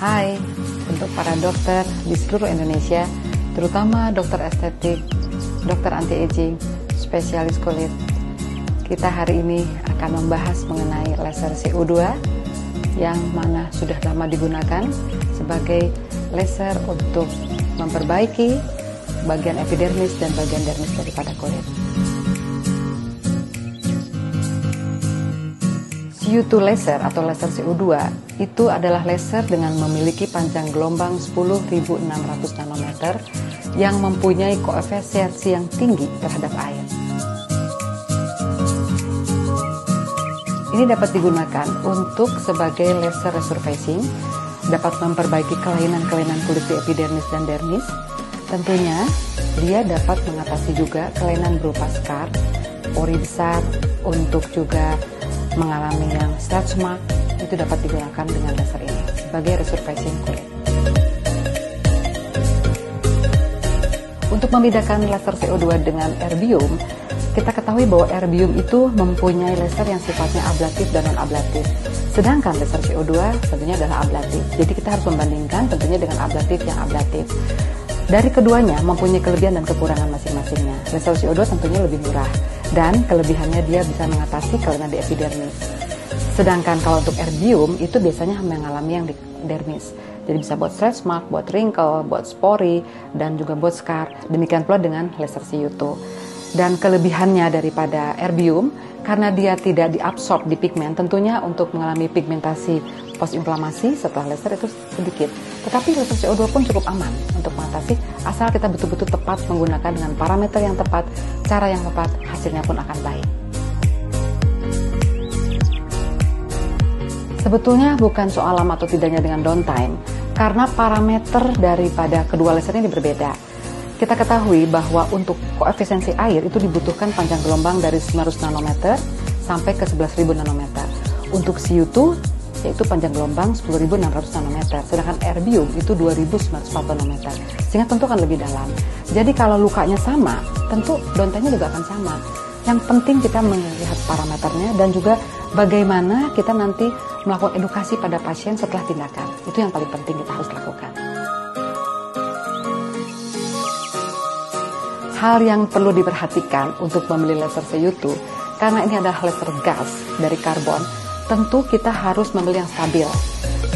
Hai, untuk para dokter di seluruh Indonesia, terutama dokter estetik, dokter anti-aging, spesialis kulit. Kita hari ini akan membahas mengenai laser CO2 yang mana sudah lama digunakan sebagai laser untuk memperbaiki bagian epidermis dan bagian dermis daripada kulit. CO2 laser atau laser CO2 itu adalah laser dengan memiliki panjang gelombang 10.600 nanometer yang mempunyai koefisiensi yang tinggi terhadap air. Ini dapat digunakan untuk sebagai laser resurfacing, dapat memperbaiki kelainan-kelainan kulit di epidermis dan dermis. Tentunya dia dapat mengatasi juga kelainan berupa scar, pori besar, untuk juga mengalami yang stretch mark, itu dapat digunakan dengan laser ini sebagai resurfacing kulit. Untuk membedakan laser CO2 dengan erbium, kita ketahui bahwa erbium itu mempunyai laser yang sifatnya ablatif dan non-ablatif. Sedangkan laser CO2 tentunya adalah ablatif. Jadi kita harus membandingkan tentunya dengan ablatif yang ablatif. Dari keduanya mempunyai kelebihan dan kekurangan masing-masingnya. Laser CO2 tentunya lebih murah dan kelebihannya dia bisa mengatasi kelainan di epidermis. Sedangkan kalau untuk erbium itu biasanya mengalami yang di dermis. Jadi bisa buat stretch mark, buat wrinkle, buat spori, dan juga buat scar. Demikian pula dengan laser CO2. Dan kelebihannya daripada erbium, karena dia tidak diabsorb di pigmen, tentunya untuk mengalami pigmentasi post-inflamasi setelah laser itu sedikit. Tetapi laser CO2 pun cukup aman untuk mengatasi, asal kita betul-betul tepat menggunakan dengan parameter yang tepat, cara yang tepat, hasilnya pun akan baik. Sebetulnya bukan soal lama atau tidaknya dengan downtime, karena parameter daripada kedua laser ini berbeda. Kita ketahui bahwa untuk koefisiensi air itu dibutuhkan panjang gelombang dari 900 nanometer sampai ke 11.000 nanometer. Untuk CO2 yaitu panjang gelombang 10.600 nanometer, sedangkan erbium itu 2.940 nanometer, sehingga tentu akan lebih dalam. Jadi kalau lukanya sama, tentu downtime-nya juga akan sama. Yang penting kita melihat parameternya dan juga bagaimana kita nanti melakukan edukasi pada pasien setelah tindakan. Itu yang paling penting kita harus lakukan. Hal yang perlu diperhatikan untuk membeli laser CO2, karena ini adalah laser gas dari karbon, tentu kita harus membeli yang stabil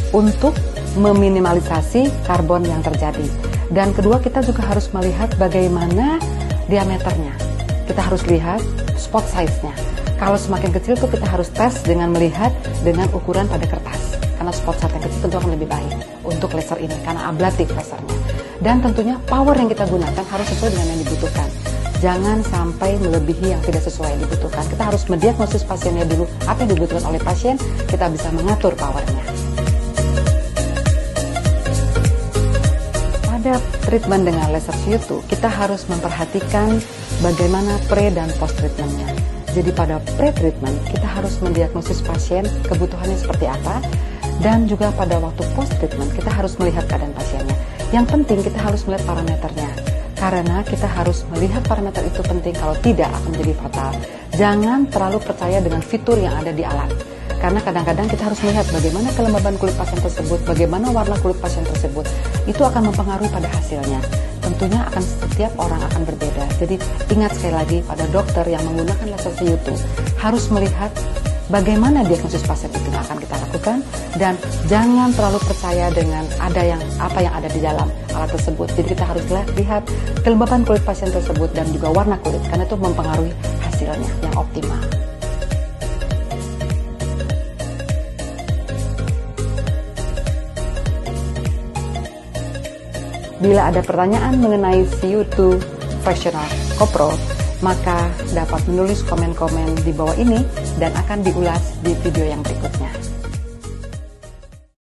untuk meminimalisasi karbon yang terjadi. Dan kedua, kita juga harus melihat bagaimana diameternya. Kita harus lihat spot size-nya. Kalau semakin kecil tuh kita harus tes dengan melihat dengan ukuran pada kertas. Karena spot size yang kecil tentu akan lebih baik untuk laser ini, karena ablatif lasernya. Dan tentunya power yang kita gunakan harus sesuai dengan yang dibutuhkan. Jangan sampai melebihi yang tidak sesuai yang dibutuhkan. Kita harus mendiagnosis pasiennya dulu, apa yang dibutuhkan oleh pasien, kita bisa mengatur powernya. Pada treatment dengan laser CO2, kita harus memperhatikan bagaimana pre dan post treatmentnya. Jadi pada pre-treatment, kita harus mendiagnosis pasien kebutuhannya seperti apa, dan juga pada waktu post-treatment, kita harus melihat keadaan pasiennya. Yang penting kita harus melihat parameternya, karena kita harus melihat parameter itu penting, kalau tidak akan menjadi fatal. Jangan terlalu percaya dengan fitur yang ada di alat, karena kadang-kadang kita harus melihat bagaimana kelembaban kulit pasien tersebut, bagaimana warna kulit pasien tersebut. Itu akan mempengaruhi pada hasilnya. Tentunya akan setiap orang akan berbeda. Jadi ingat sekali lagi, pada dokter yang menggunakan laser CO2 harus melihat bagaimana diagnosis pasien itu yang akan kita lakukan, dan jangan terlalu percaya dengan apa yang ada di dalam alat tersebut. Jadi kita harus lihat kelembaban kulit pasien tersebut dan juga warna kulit, karena itu mempengaruhi hasilnya yang optimal. Bila ada pertanyaan mengenai CO2 Fractional CoPro, maka dapat menulis komen-komen di bawah ini dan akan diulas di video yang berikutnya.